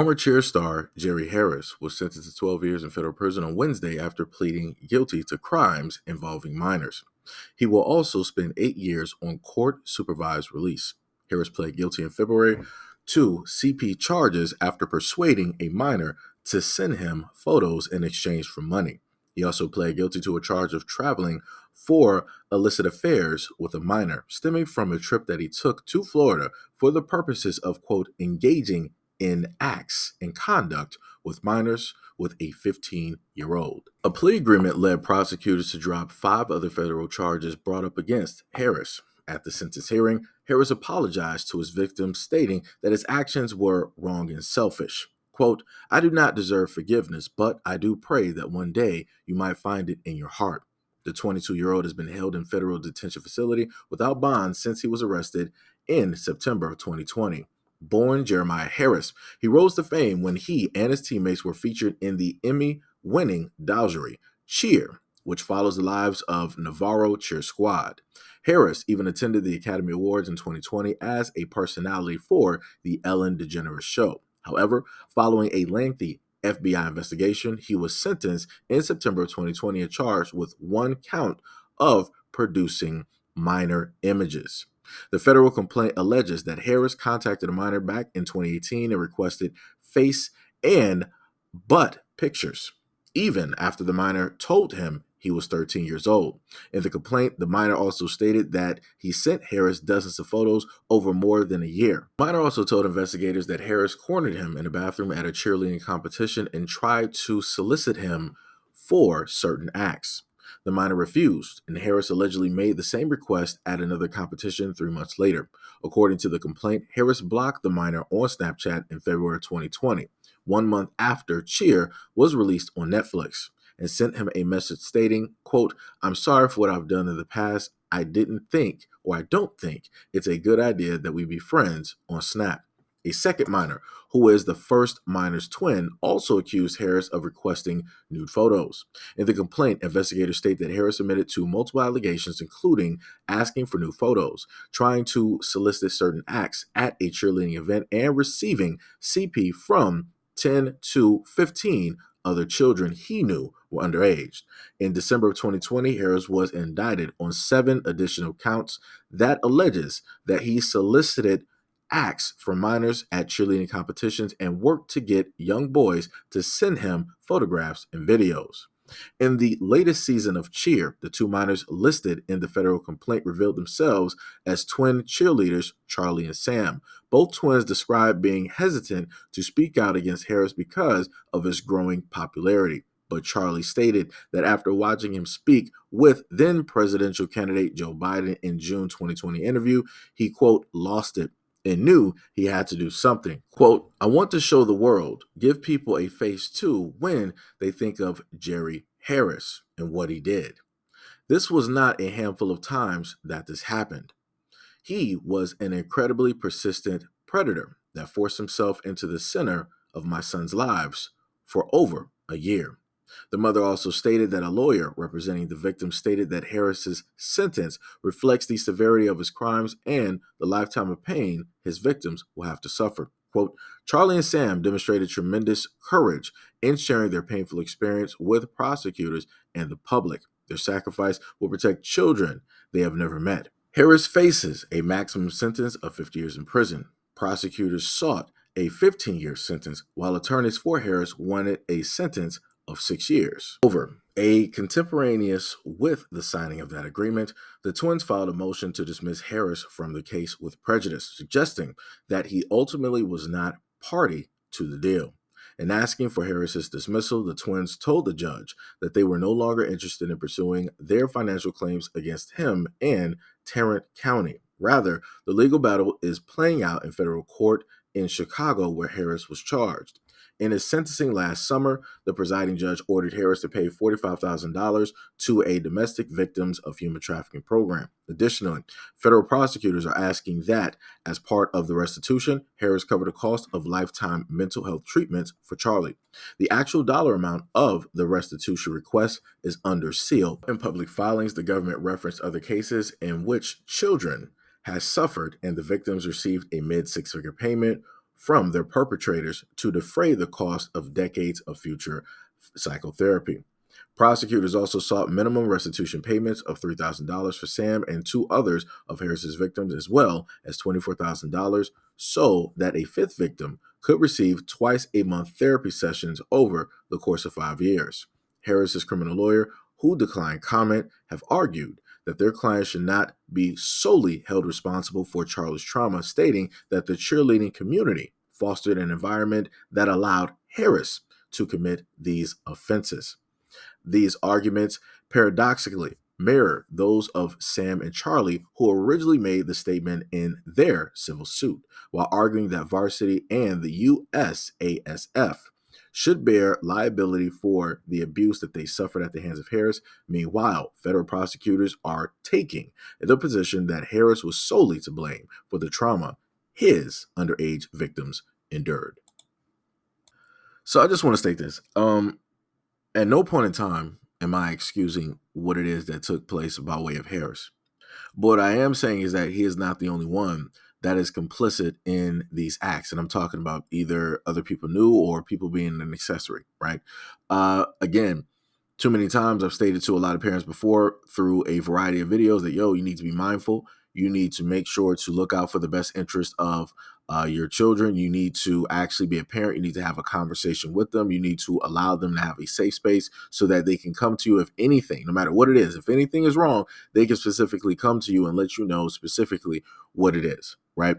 Former Cheer star Jerry Harris was sentenced to 12 years in federal prison on Wednesday after pleading guilty to crimes involving minors. He will also spend 8 years on court supervised release. Harris pled guilty in February to CP charges after persuading a minor to send him photos in exchange for money. He also pled guilty to a charge of traveling for illicit affairs with a minor, stemming from a trip that he took to Florida for the purposes of, quote, engaging in acts and conduct with minors with a 15-year-old. A plea agreement led prosecutors to drop 5 other federal charges brought up against Harris. At the sentence hearing, Harris apologized to his victims, stating that his actions were wrong and selfish. Quote, I do not deserve forgiveness, but I do pray that one day you might find it in your heart. The 22-year-old has been held in federal detention facility without bond since he was arrested in September of 2020. Born Jeremiah Harris, he rose to fame when he and his teammates were featured in the Emmy-winning documentary Cheer, which follows the lives of Navarro Cheer Squad. Harris even attended the Academy Awards in 2020 as a personality for the Ellen DeGeneres Show. However, following a lengthy FBI investigation, he was sentenced in September of 2020 and charged with 1 count of producing minor images. The federal complaint alleges that Harris contacted a minor back in 2018 and requested face and butt pictures, even after the minor told him he was 13 years old. In the complaint, the minor also stated that he sent Harris dozens of photos over more than a year. The minor also told investigators that Harris cornered him in a bathroom at a cheerleading competition and tried to solicit him for certain acts. The minor refused, and Harris allegedly made the same request at another competition 3 months later. According to the complaint, Harris blocked the minor on Snapchat in February 2020, 1 month after Cheer was released on Netflix, and sent him a message stating, quote, I'm sorry for what I've done in the past. I don't think it's a good idea that we be friends on Snap. A second minor, who is the first minor's twin, also accused Harris of requesting nude photos. In the complaint, investigators state that Harris admitted to multiple allegations, including asking for nude photos, trying to solicit certain acts at a cheerleading event, and receiving CP from 10 to 15 other children he knew were underage. In December of 2020, Harris was indicted on 7 additional counts that alleges that he solicited acts from minors at cheerleading competitions and worked to get young boys to send him photographs and videos. In the latest season of Cheer, the 2 minors listed in the federal complaint revealed themselves as twin cheerleaders, Charlie and Sam. Both twins described being hesitant to speak out against Harris because of his growing popularity. But Charlie stated that after watching him speak with then presidential candidate Joe Biden in June 2020 interview, he, quote, lost it and knew he had to do something. Quote, I want to show the world, give people a face too when they think of Jerry Harris and what he did. This was not a handful of times that this happened. He was an incredibly persistent predator that forced himself into the center of my son's lives for over a year. The mother also stated that a lawyer representing the victim stated that Harris's sentence reflects the severity of his crimes and the lifetime of pain his victims will have to suffer. Quote, Charlie and Sam demonstrated tremendous courage in sharing their painful experience with prosecutors and the public. Their sacrifice will protect children they have never met. Harris faces a maximum sentence of 50 years in prison. Prosecutors sought a 15-year sentence, while attorneys for Harris wanted a sentence of 6 years. Contemporaneous with the signing of that agreement, the twins filed a motion to dismiss Harris from the case with prejudice, suggesting that he ultimately was not party to the deal. In asking for Harris's dismissal, the twins told the judge that they were no longer interested in pursuing their financial claims against him and Tarrant County. Rather, the legal battle is playing out in federal court in Chicago, where Harris was charged. In his sentencing last summer, the presiding judge ordered Harris to pay $45,000 to a domestic victims of human trafficking program. Additionally, federal prosecutors are asking that, as part of the restitution, Harris cover the cost of lifetime mental health treatments for Charlie. The actual dollar amount of the restitution request is under seal. In public filings, the government referenced other cases in which children has suffered and the victims received a mid-six-figure payment from their perpetrators to defray the cost of decades of future psychotherapy. Prosecutors also sought minimum restitution payments of $3,000 for Sam and two others of Harris's victims, as well as $24,000, so that a fifth victim could receive twice a month therapy sessions over the course of 5 years. Harris's criminal lawyer, who declined comment, have argued that their client should not be solely held responsible for Charlie's trauma, stating that the cheerleading community fostered an environment that allowed Harris to commit these offenses. These arguments paradoxically mirror those of Sam and Charlie, who originally made the statement in their civil suit, while arguing that Varsity and the USASF should bear liability for the abuse that they suffered at the hands of Harris. Meanwhile, federal prosecutors are taking the position that Harris was solely to blame for the trauma his underage victims endured. So I just want to state this. At no point in time am I excusing what it is that took place by way of Harris. But what I am saying is that he is not the only one that is complicit in these acts. And I'm talking about either other people knew or people being an accessory, right? Again, too many times I've stated to a lot of parents before through a variety of videos that, you need to be mindful. You need to make sure to look out for the best interest of your children. You need to actually be a parent. You need to have a conversation with them. You need to allow them to have a safe space so that they can come to you if anything, no matter what it is. If anything is wrong, they can specifically come to you and let you know specifically what it is, right?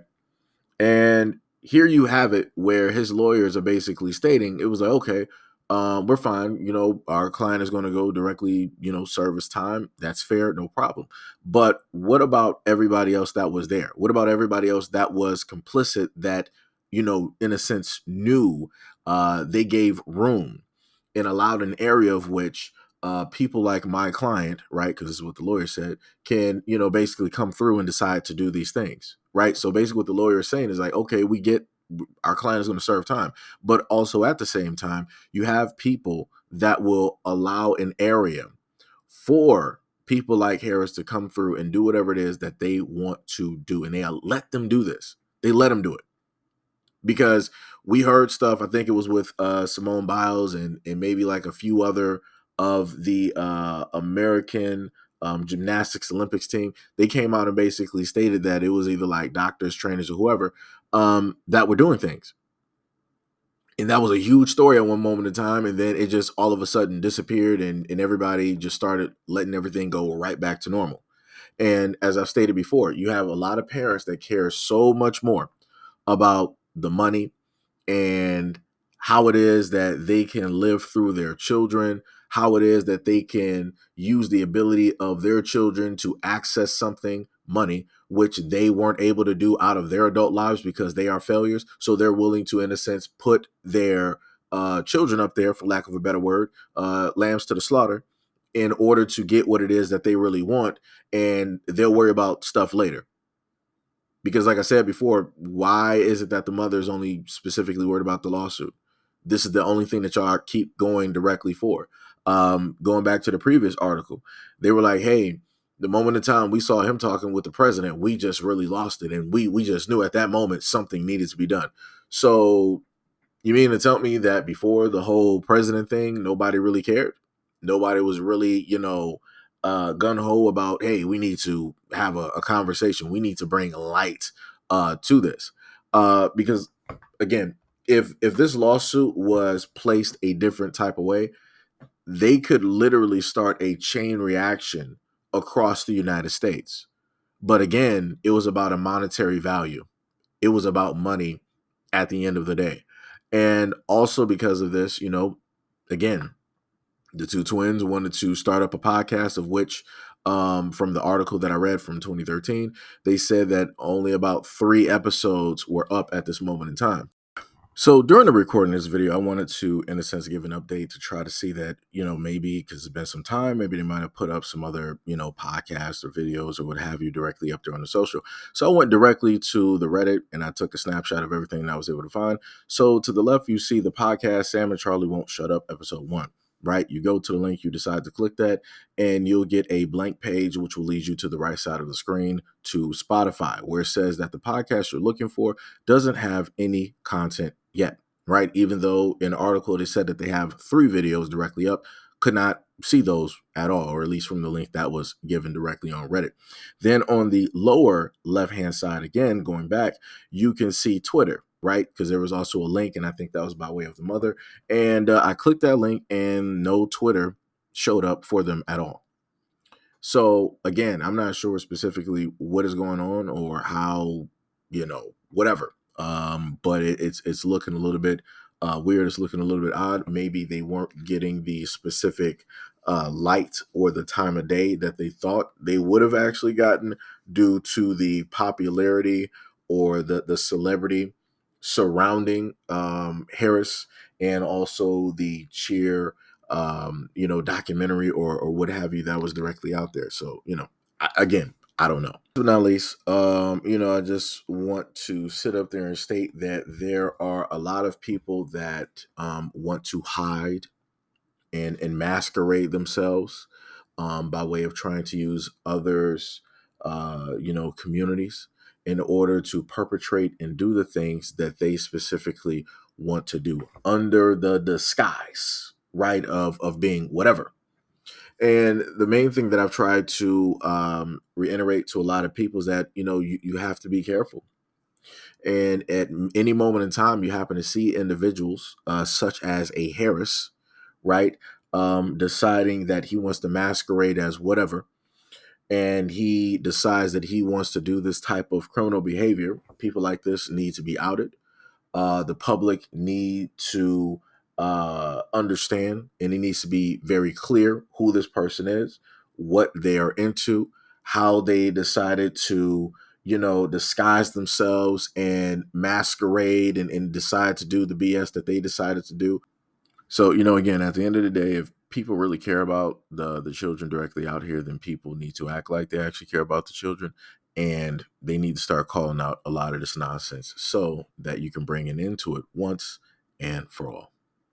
And here you have it where his lawyers are basically stating it was like, okay, we're fine. Our client is going to go directly, serve his time. That's fair. No problem. But what about everybody else that was there? What about everybody else that was complicit that, in a sense knew they gave room and allowed an area of which people like my client, right, because this is what the lawyer said, can, basically come through and decide to do these things, right? So basically what the lawyer is saying is like, okay, we get our client is going to serve time, but also at the same time, you have people that will allow an area for people like Harris to come through and do whatever it is that they want to do. And they let them do this. They let them do it. Because we heard stuff, I think it was with Simone Biles and maybe like a few other of the American gymnastics Olympics team. They came out and basically stated that it was either like doctors, trainers, or whoever that were doing things. And that was a huge story at one moment in time. And then it just all of a sudden disappeared and everybody just started letting everything go right back to normal. And as I've stated before, you have a lot of parents that care so much more about the money and how it is that they can live through their children, how it is that they can use the ability of their children to access something, money, which they weren't able to do out of their adult lives because they are failures. So they're willing to, in a sense, put their children up there, for lack of a better word, lambs to the slaughter, in order to get what it is that they really want. And they'll worry about stuff later. Because like I said before, why is it that the mother is only specifically worried about the lawsuit? This is the only thing that y'all keep going directly for. Going back to the previous article, they were like, hey, the moment in time we saw him talking with the president, we just really lost it. And we just knew at that moment something needed to be done. So you mean to tell me that before the whole president thing, nobody really cared? Nobody was really, gung-ho about, hey, we need to have a conversation. We need to bring light to this. Because, again, if this lawsuit was placed a different type of way, they could literally start a chain reaction across the United States. But again, it was about a monetary value. It was about money at the end of the day. And also because of this, again, the two twins wanted to start up a podcast, of which from the article that I read from 2013, they said that only about 3 episodes were up at this moment in time. So during the recording of this video, I wanted to, in a sense, give an update to try to see that, maybe because it's been some time, maybe they might have put up some other, podcasts or videos or what have you directly up there on the social. So I went directly to the Reddit and I took a snapshot of everything that I was able to find. So to the left, you see the podcast, Sam and Charlie Won't Shut Up, episode 1. right? You go to the link, you decide to click that, and you'll get a blank page, which will lead you to the right side of the screen to Spotify, where it says that the podcast you're looking for doesn't have any content yet, right? Even though in the article they said that they have 3 videos directly up, could not see those at all, or at least from the link that was given directly on Reddit. Then on the lower left-hand side, again, going back, you can see Twitter, right? Because there was also a link, and I think that was by way of the mother. And I clicked that link, and no Twitter showed up for them at all. So again, I'm not sure specifically what is going on or how, whatever. But it's looking a little bit weird. It's looking a little bit odd. Maybe they weren't getting the specific light or the time of day that they thought they would have actually gotten due to the popularity or the celebrity surrounding Harris, and also the cheer documentary or what have you that was directly out there. So, again, I don't know. But not least, I just want to sit up there and state that there are a lot of people that want to hide and masquerade themselves by way of trying to use others, communities in order to perpetrate and do the things that they specifically want to do under the disguise, right, of being whatever. And the main thing that I've tried to reiterate to a lot of people is that, you have to be careful. And at any moment in time, you happen to see individuals such as a Harris, right, deciding that he wants to masquerade as whatever, and he decides that he wants to do this type of criminal behavior. People like this need to be outed. The public need to understand, and it needs to be very clear who this person is, what they are into, how they decided to, disguise themselves and masquerade and decide to do the BS that they decided to do. So, again, at the end of the day, if people really care about the children directly out here, then people need to act like they actually care about the children, and they need to start calling out a lot of this nonsense so that you can bring an end to it once and for all.